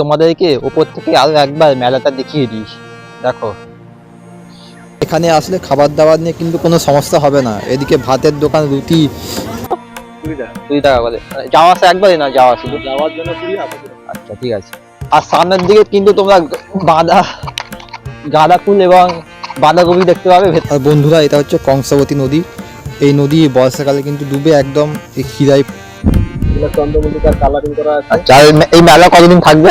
তোমাদেরকে উপর থেকে আরো একবার মেলাটা দেখিয়ে দিই। দেখো, এখানে আসলে খাবার দাবার নিয়ে কিন্তু কোনো সমস্যা হবে না। এদিকে ভাতের দোকান, রুটি 20 টাকা করে যাওয়া আসা একবারই না, যাওয়া শুধু যাওয়ার জন্য 20 আপাতত। আচ্ছা ঠিক আছে। আর সামনের দিকে কিন্তু তোমরা গাঁদা ফুল এবং বাঁধাকপি দেখতে পাবে। আর বন্ধুরা, এটা হচ্ছে কংসাবতী নদী। এই নদী বর্ষাকালে কিন্তু ডুবে একদম এই খিরাই। এগুলো চন্দ্রমল্লিকার কালারিং করা আছে। আচ্ছা, আর এই মেলা কতদিন থাকবে?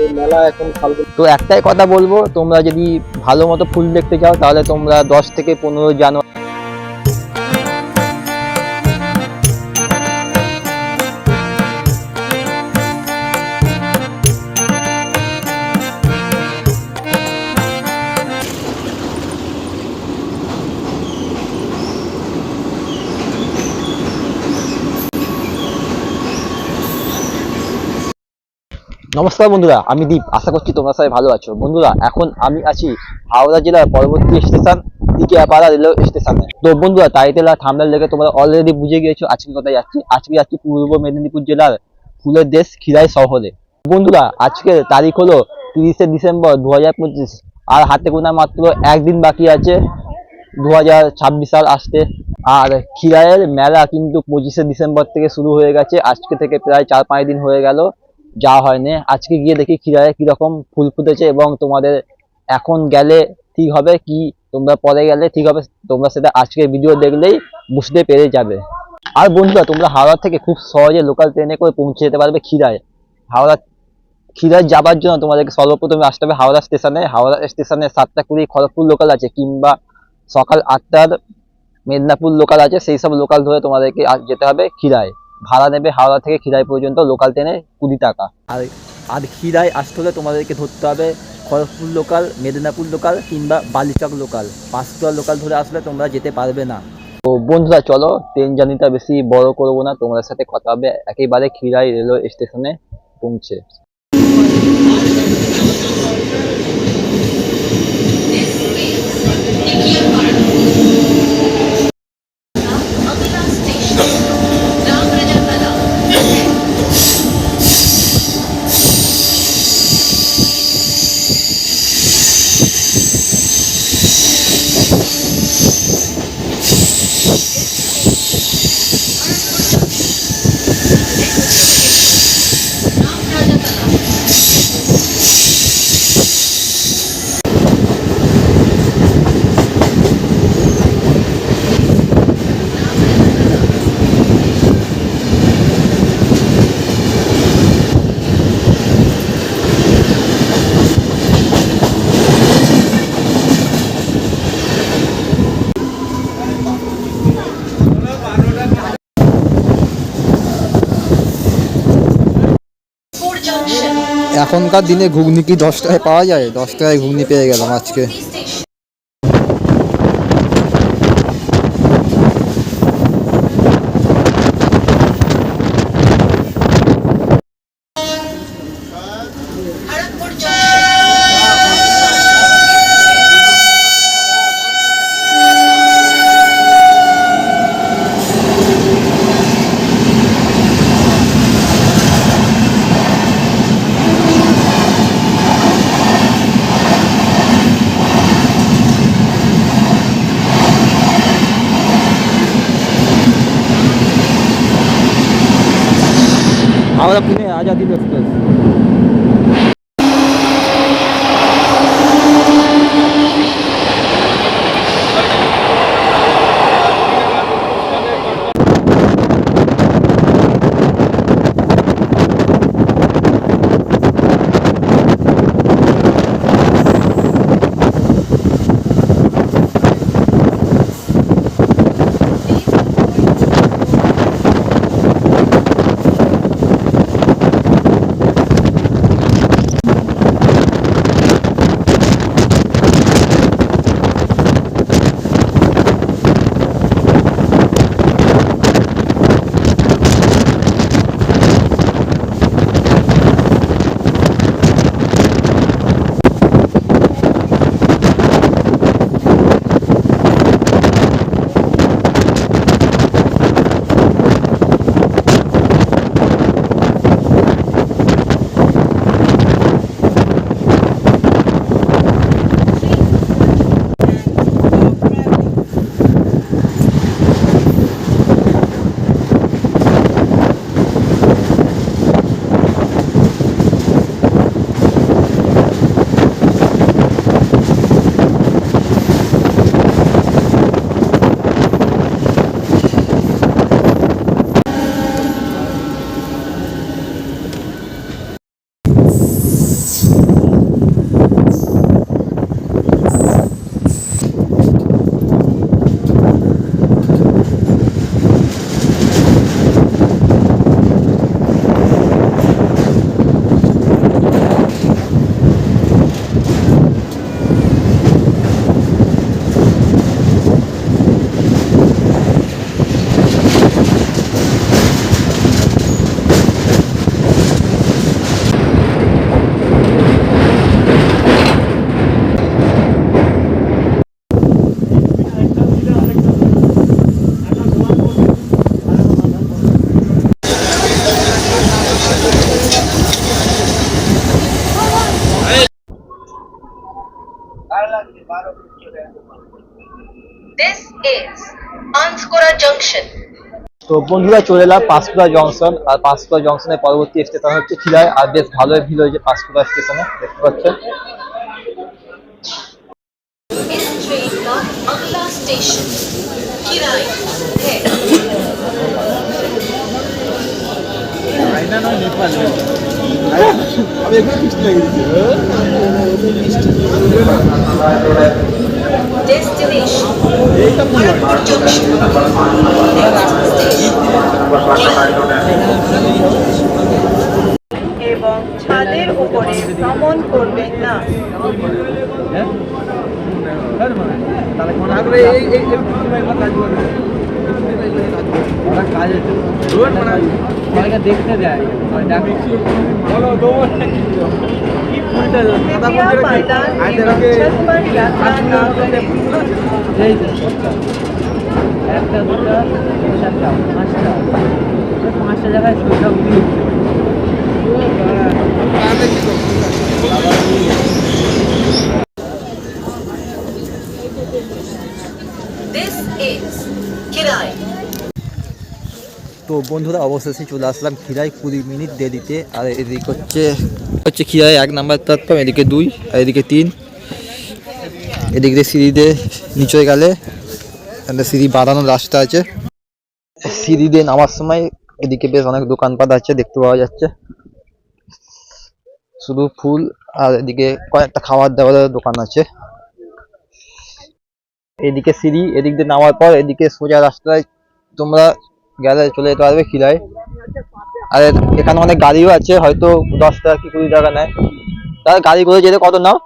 এই মেলা এখন ফাল্গুন। তো একটাই কথা বলবো, তোমরা যদি ভালো মতো ফুল দেখতে চাও তাহলে তোমরা 10 থেকে 15 জানুয়ারি নমস্কার বন্ধুরা, আমি দীপ। আশা করছি তোমরা সবাই ভালো আছো। বন্ধুরা, এখন আমি আছি হাওড়া জেলার পরবর্তী স্টেশন টিকিয়াপাড়া রেলওয়ে স্টেশনে। তো বন্ধুরা, টাইটেল আর থাম্বনেল দেখে তোমরা অলরেডি বুঝে গিয়েছো আজকে কোথায় যাচ্ছি। আজকে যাচ্ছি পূর্ব মেদিনীপুর জেলার ফুলের দেশ খিরাই শহরে। বন্ধুরা, আজকের তারিখ হলো 30শে ডিসেম্বর 2025। আর হাতে গোনা মাত্র একদিন বাকি আছে 2026 সাল আসতে। আর খিরাইয়ের মেলা কিন্তু 25শে ডিসেম্বর থেকে শুরু হয়ে গেছে। আজকে থেকে প্রায় 4-5 দিন হয়ে গেল যাওয়া হয়নি। আজকে গিয়ে দেখি খিরাইয়ে কিরকম ফুল ফুটেছে, এবং তোমাদের এখন গেলে ঠিক হবে কি তোমরা পরে গেলে ঠিক হবে, তোমরা সেটা আজকের ভিডিও দেখলেই বুঝতে পেরে যাবে। আর বন্ধুরা, তোমরা হাওড়া থেকে খুব সহজে লোকাল ট্রেনে করে পৌঁছে যেতে পারবে খিরাই। খিরাই যাবার জন্য তোমাদেরকে সর্বপ্রথমে আসতে হবে হাওড়া স্টেশনে। হাওড়া স্টেশনে 7টা 20 খড়গপুর লোকাল আছে, কিংবা সকাল 8টার মেদিনীপুর লোকাল আছে। সেই সব লোকাল ধরে তোমাদেরকে যেতে হবে খিরাই। ভাড়া নেবে হাওড়া থেকে খিরাই পর্যন্ত লোকাল ট্রেনে 20 টাকা। আর খিরাই আসতে হলে তোমাদেরকে ধরতে হবে খড়গপুর লোকাল, মেদিনীপুর লোকাল কিংবা বালিচক লোকাল। পাঁচটা লোকাল ধরে আসলে তোমরা যেতে পারবে না। তো বন্ধুরা, চলো ট্রেন জার্নিটা বেশি বড় করবো না, তোমাদের সাথে কথা হবে একেবারে খিরাই রেলওয়ে স্টেশনে পৌঁছে। এখনকার দিনে ঘুগনি কি 10 টাকায় পাওয়া যায়? 10 টাকায় ঘুগনি পেয়ে গেলাম আজকে। Howrah Pune Azadi express. This is Anskora Junction. তো বন্ধুরা চলে এলাম পাঁশকুড়া জংশন, আর পাঁশকুড়া জংশনের পরবর্তী স্টেশন হচ্ছে খিলাই। আর বেশ ভালোই ভিড় হয়েছে পাঁশকুড়া স্টেশনে, দেখতে পাচ্ছেন। इस ट्रेन का अगला स्टेशन किराई है। Destination Bharatpur Junction. এবং ছাদের উপরে ভ্রমণ করবেন না। দেখতে দেয় कृपया पायदान एवं छत पर यात्रा न करें। একটা দুটো চারটা পাঁচটা জায়গায় ছয়টা উঠে This is Kirai. তো বন্ধুরা অবশেষে চলে আসলাম খিরাই 20 মিনিট দেরিতে। আর এদিকে হচ্ছে খিরাই 1 নাম্বার প্ল্যাটফর্ম, এদিকে 2 আর এদিকে 3। এদিক দিয়ে সিঁড়ি দিয়ে নিচে গেলে একটা সিঁড়ি বাঁধানোর রাস্তা আছে। সিঁড়ি দিয়ে নামার সময় এদিকে বেশ অনেক দোকানপাট আছে, দেখতে পাওয়া যাচ্ছে। শুধু ফুল আর এদিকে কয়েকটা খাবার দাবারের দোকান আছে। এদিকে সিঁড়ি, এদিক দিয়ে নামার পর এদিকে সোজা রাস্তায় তোমরা গেলে চলে যেতে পারবে খিলাই। আর এখানে অনেক গাড়িও আছে, হয়তো 10 টাকা কি 20 টাকা নেয়। তার গাড়ি করে যেতে কত নাও?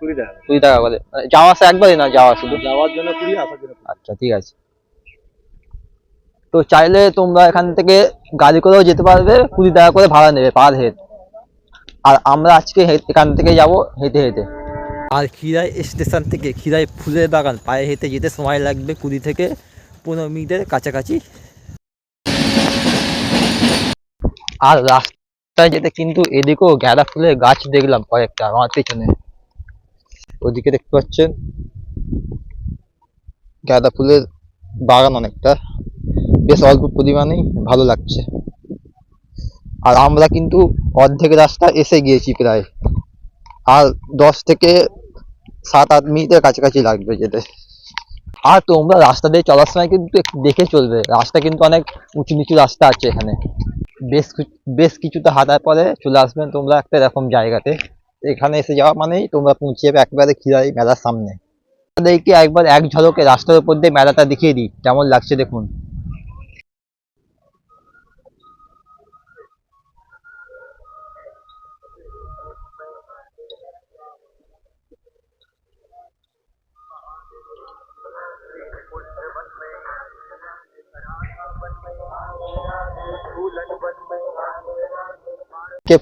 20 টাকা। 20 টাকা করে। যাওয়া আসা একবারই না? যাওয়া শুধু যাওয়ার জন্য 20, আসার জন্য 20। আচ্ছা ঠিক আছে। তো চাইলে তোমরা এখান থেকে গাড়ি করেও যেতে পারবে, 20 টাকা করে ভাড়া নেবে পার হেড। আর আমরা আজকে এখান থেকে যাব হেঁটে হেঁটে। আর খিরাই স্টেশন থেকে খিরাই ফুলের বাগান পায়ে হেঁটে যেতে সময় লাগবে 20 থেকে 15 মিনিটের কাছাকাছি। আর রাস্তায় যেতে কিন্তু এদিকেও গাঁদা ফুলের গাছ দেখলাম কয়েকটা আমার পেছনে, ওদিকে দেখতে পাচ্ছেন গাঁদা ফুলের বাগান অনেকটা, বেশ অল্প পরিমাণেই ভালো লাগছে। আর আমরা কিন্তু অর্ধেক রাস্তা এসে গিয়েছি প্রায়, আর 10 থেকে 7-8 মিনিটের কাছাকাছি লাগবে যেতে। আর তোমরা রাস্তা দিয়ে চলার সময় কিন্তু একটু দেখে চলবে, রাস্তা কিন্তু অনেক উঁচু নিচু রাস্তা আছে এখানে। বেশ কিছুটা হাঁটার পরে চলে আসবেন তোমরা একটা এরকম জায়গাতে। এখানে এসে যাওয়া মানেই তোমরা পৌঁছে যাবে একেবারে খিরাই মেলার সামনে। আপনাদেরকে একবার এক ঝলকে রাস্তার উপর দিয়ে মেলাটা দেখিয়ে দিই কেমন লাগছে দেখুন।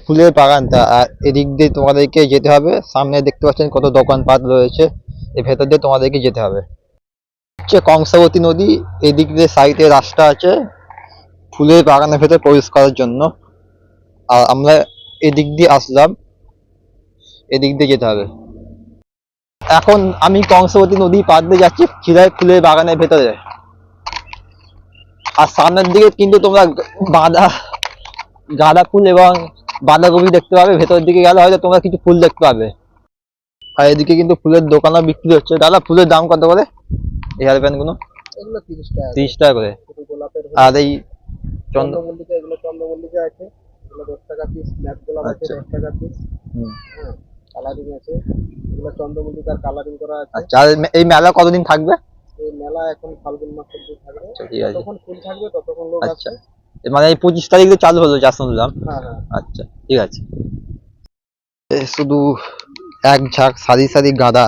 ফুলের বাগানটা, আর এদিক দিয়ে তোমাদেরকে যেতে হবে। সামনে দেখতে পাচ্ছেন কত দোকানপাট রয়েছে, এর ভেতর দিয়ে তোমাদেরকে যেতে হবে। হচ্ছে কংসাবতী নদী, এদিক দিয়ে সাইডে রাস্তা আছে ফুলের বাগানের ভেতর প্রবেশ করার জন্য। আর আমরা এদিক দিয়ে আসলাম, এদিক দিয়ে যেতে হবে। এখন আমি কংসাবতী নদী পার দিয়ে যাচ্ছি খিরাই ফুলের বাগানের ভেতরে। আর সামনের দিকে কিন্তু তোমরা গাঁদা ফুল এবং বাঁধাকপি দেখতে পাবে, ভেতরের দিকে গেলে হয়তো তোমরা কিছু ফুল দেখতে পাবে। আর এদিকে কিন্তু ফুলের দোকানও বিক্রি হচ্ছে। দাদা ফুলের দাম কত করে এয়ার প্যান্ট গুলো? এগুলো 30 টাকা। 30 টাকা করে। শুধু গোলাপের আর এই চন্দ্রমল্লিকা, এগুলো চন্দ্রমল্লিকা আছে, এগুলো 10 টাকা পিস। ম্যাট গোলাপ আছে আচ্ছা। 10 টাকা পিস। হ্যাঁ, কালারিং আছে, এগুলো চন্দ্রমল্লিকার কালারিং করা আছে। আচ্ছা, আর এই মেলা কতদিন থাকবে? এই মেলা এখন ফাল্গুন মাস পর্যন্ত থাকবে। ঠিক আছে। যতক্ষণ ফুল থাকবে ততক্ষণ লোক আচ্ছা, আসবে। মানে এই 25 তারিখ থেকে চালু হলো যা শুনলাম। হ্যাঁ হ্যাঁ। আচ্ছা ঠিক আছে। শুধু এক ঝাঁক সারি সারি গাঁদা,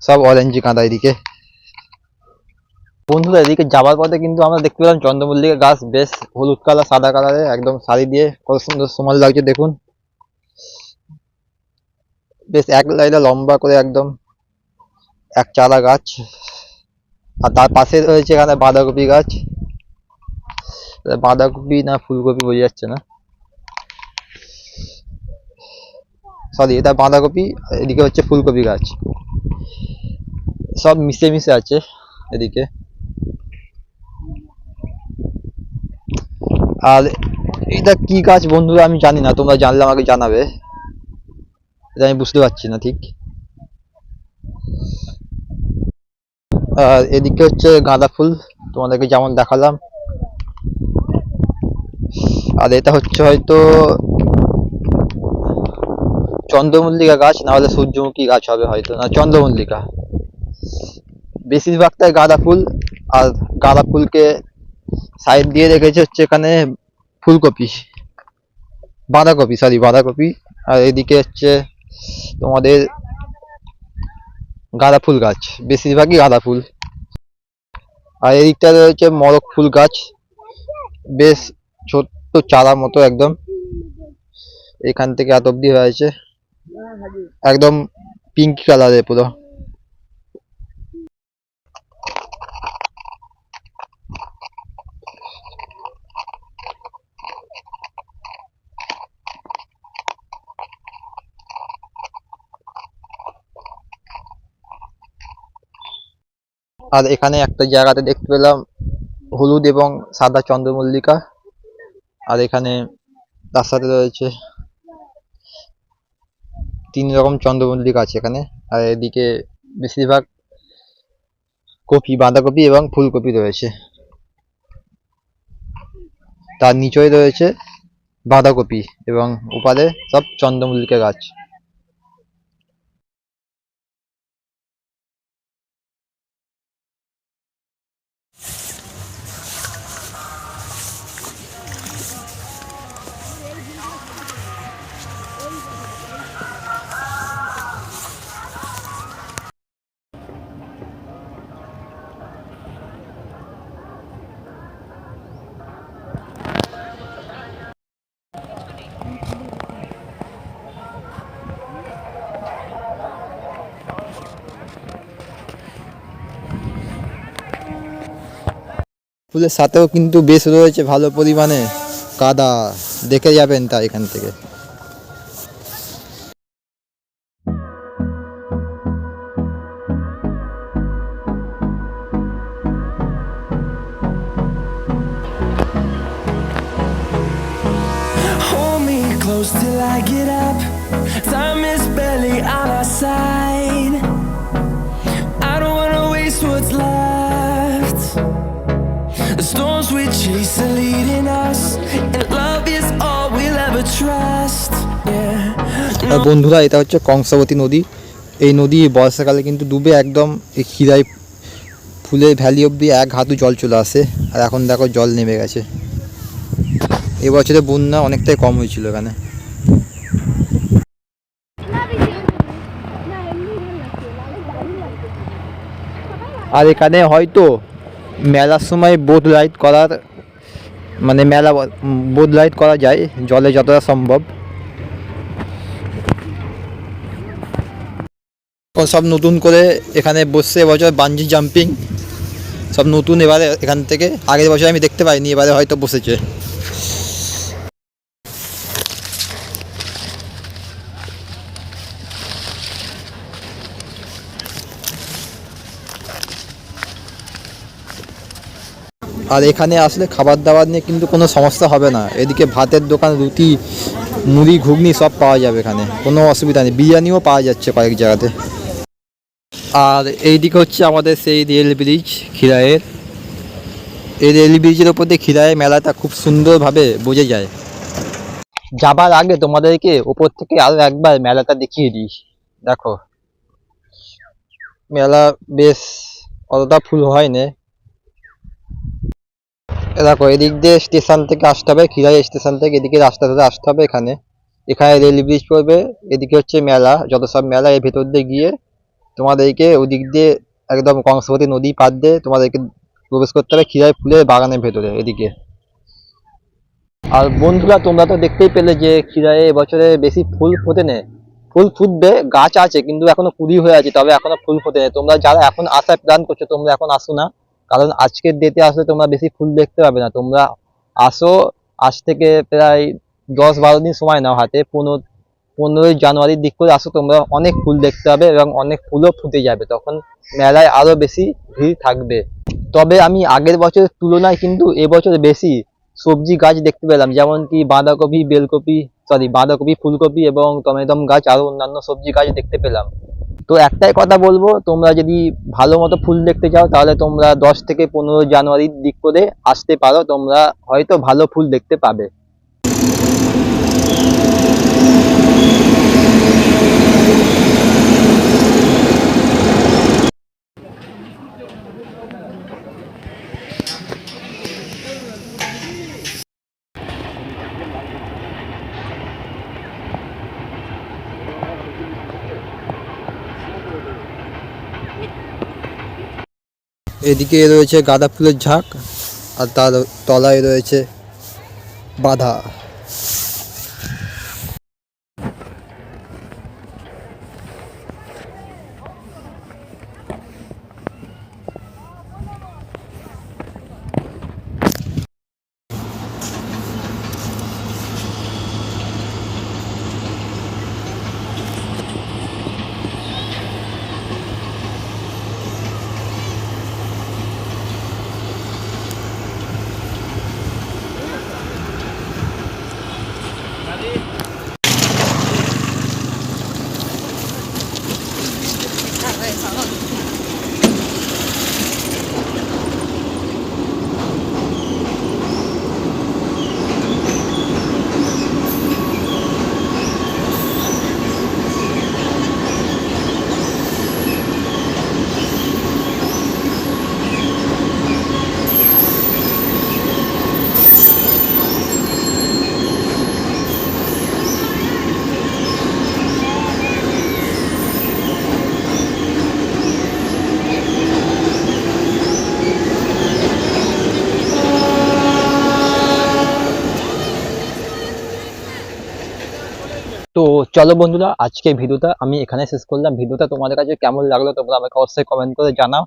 সব অরেঞ্জ গাঁদা এদিকে। বন্ধুরা এদিকে যাওয়ার পথে কিন্তু আমরা দেখতে পেলাম চন্দ্রমল্লিকা গাছ, বেশ হলুদ কালার সাদা কালারে একদম সারি দিয়ে, কত সুন্দর সমান লাগছে দেখুন। বেশ এক লাইনে লম্বা করে একদম এক চারা গাছ। আর তার পাশে রয়েছে এখানে বাঁধাকপি গাছ, বাঁধাকপি না ফুলকপি বোঝা যাচ্ছে না, সরি এটা বাঁধাকপি, এদিকে হচ্ছে ফুলকপি গাছ। সব মিশে মিশে আছে এদিকে। আর এটা কি গাছ বন্ধুরা আমি জানি না, তোমরা জানলে আমাকে জানাবে, এটা আমি বুঝতে পারছি না ঠিক। আর এদিকে হচ্ছে গাঁদা ফুল, তোমাদেরকে যেমন দেখালাম। আর এটা হচ্ছে হয়তো চন্দ্রমল্লিকা গাছ, না হলে সূর্যমুখী গাছ হবে হয়তো, না চন্দ্রমল্লিকা। বেশিরভাগটাই গাঁদা ফুল। আর গাঁদা ফুলকে সাইড দিয়ে রেখেছে হচ্ছে এখানে ফুলকপি, বাঁধাকপি, সরি বাঁধাকপি। আর এদিকে হচ্ছে তোমাদের গাঁদা ফুল গাছ, বেশিরভাগই গাঁদা ফুল। আর এদিকটা রয়েছে মরক ফুল গাছ, বেশ ছোট্ট চারা মতো একদম, এখান থেকে এত অব্দি হয়েছে, একদম পিঙ্ক কালারের পুরো। আর এখানে একটা জায়গাতে দেখতে পেলাম হলুদ এবং সাদা চন্দ্রমল্লিকা। আর এখানে তার সাথে রয়েছে 3 রকম চন্দ্রমল্লিকা আছে এখানে। আর এদিকে বেশিরভাগ কপি, বাঁধাকপি এবং ফুলকপি রয়েছে। তার নিচেই রয়েছে বাঁধাকপি এবং ওপারে সব চন্দ্রমল্লিকা গাছ। ফুলের সাথেও কিন্তু বেশ রয়েছে ভালো পরিমাণে কাদা, দেখে যাবেন তা এখান থেকে। Hold me close till I get up. Time is barely on our side. I don't wanna waste what's left. The storms we chase are leading us, and love is all we'll ever trust. Yeah. আর বন্ধুরা এটা হচ্ছে কংসাবতী নদী। এই নদী বর্ষাকালে কিন্তু ডুবে একদম এই খিরাই ফুলের ভ্যালি অব্দি 1 হাঁটু জল চলে আসে। আর এখন দেখো জল নেমে গেছে। এবছরে বন্যা অনেকটাই কম হয়েছিল এখানে। আর এখানে হয়তো মেলার সময় বোট রাইড করার, মানে মেলা বোট রাইড করা যায় জলে যতটা সম্ভব। সব নতুন করে এখানে বসছে এবছর বাঞ্জি জাম্পিং, সব নতুন এবারে এখান থেকে। আগের বছর আমি দেখতে পাইনি, এবারে হয়তো বসেছে। আর এখানে আসলে খাবার দাবার নিয়ে কিন্তু কোনো সমস্যা হবে না। এদিকে ভাতের দোকান, রুটি, মুড়ি, ঘুগনি সব পাওয়া যাবে এখানে, কোনো অসুবিধা নেই। বিরিয়ানিও পাওয়া যাচ্ছে কয়েক জায়গাতে। আর এইদিকে হচ্ছে আমাদের সেই রেল ব্রিজ খিরাইয়ের। এই রেল ব্রিজের ওপর দিয়ে খিরাই মেলাটা খুব সুন্দরভাবে বোঝা যায়। যাবার আগে তোমাদেরকে ওপর থেকে আরো একবার মেলাটা দেখিয়ে দিই। দেখো মেলা বেশ অতটা ফুল হয়নি। দেখো এদিক দিয়ে স্টেশন থেকে আসতে হবে, খিরাই স্টেশন থেকে এদিকে রাস্তা ধরে আসতে হবে এখানে। এখানে রেল ব্রিজ পড়বে, এদিকে হচ্ছে মেলা, যত সব মেলা এর ভেতর দিয়ে গিয়ে তোমাদেরকে ওদিক দিয়ে একদম কংসাবতী নদী পার দিয়ে তোমাদেরকে প্রবেশ করতে হবে খিরাই ফুলের বাগানের ভেতরে এদিকে। আর বন্ধুরা তোমরা তো দেখতেই পেলে যে খিরাইয়ে এবছরে বেশি ফুল ফোটে নেই। ফুল ফুটবে, গাছ আছে কিন্তু এখনো কুড়ি হয়ে আছে, তবে এখনো ফুল ফোটে নেই। তোমরা যারা এখন আসার প্ল্যান করছো তোমরা এখন আসো না, কারণ আজকের ডেটে আসলে তোমরা বেশি ফুল দেখতে পাবে না। তোমরা আসো, আজ থেকে প্রায় 10-12 দিন সময় নাও হাতে, 15ই জানুয়ারির দিক করে আসো, তোমরা অনেক ফুল দেখতে পাবে এবং অনেক ফুলও ফুটে যাবে, তখন মেলায় আরো বেশি ভিড় থাকবে। তবে আমি আগের বছরের তুলনায় কিন্তু এবছর বেশি সবজি গাছ দেখতে পেলাম, যেমন কি বাঁধাকপি, বাঁধাকপি, ফুলকপি এবং টমেটো গাছ, আরো অন্যান্য সবজি গাছ দেখতে পেলাম। তো একটাই কথা বলবো, তোমরা যদি ভালো মতো ফুল দেখতে চাও তাহলে তোমরা 10 থেকে 15 জানুয়ারির দিক করে আসতে পারো, তোমরা হয়তো ভালো ফুল দেখতে পাবে। এদিকে রয়েছে গাঁদা ফুলের ঝাঁক, আর তার তলায় রয়েছে বাধা। তো চলো বন্ধুরা, আজকে ভিডিওটা আমি এখানে শেষ করলাম। ভিডিওটা তোমাদের কাছে কেমন লাগলো তোমরা আমাকে অবশ্যই কমেন্ট করে জানাও,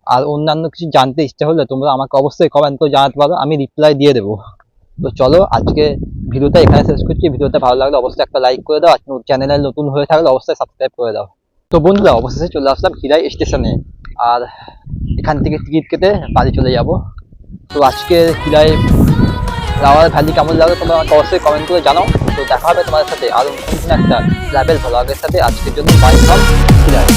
আর অন্যান্য কিছু জানতে ইচ্ছা হলে তোমরা আমাকে অবশ্যই কমেন্ট করে জানাতে পারো, আমি রিপ্লাই দিয়ে দেবো। তো চলো, আজকে ভিডিওটা এখানে শেষ করছি। ভিডিওটা ভালো লাগলে অবশ্যই একটা লাইক করে দাও, আর চ্যানেলে নতুন হয়ে থাকলে অবশ্যই সাবস্ক্রাইব করে দাও। তো বন্ধুরা, অবশেষে চলে আসলাম খিরাই স্টেশনে, আর এখান থেকে টিকিট কেটে বাড়ি চলে যাব। তো আজকে খিরাই রাওয়াল ভ্যালি কেমন লাগলো তোমরা আমাকে অবশ্যই কমেন্ট করে জানাও। তো দেখা হবে তোমাদের সাথে আরো নতুন একটা ট্রাভেল ভ্লগের সাথে। আজকের জন্য বাই ফ্রম খিরাই।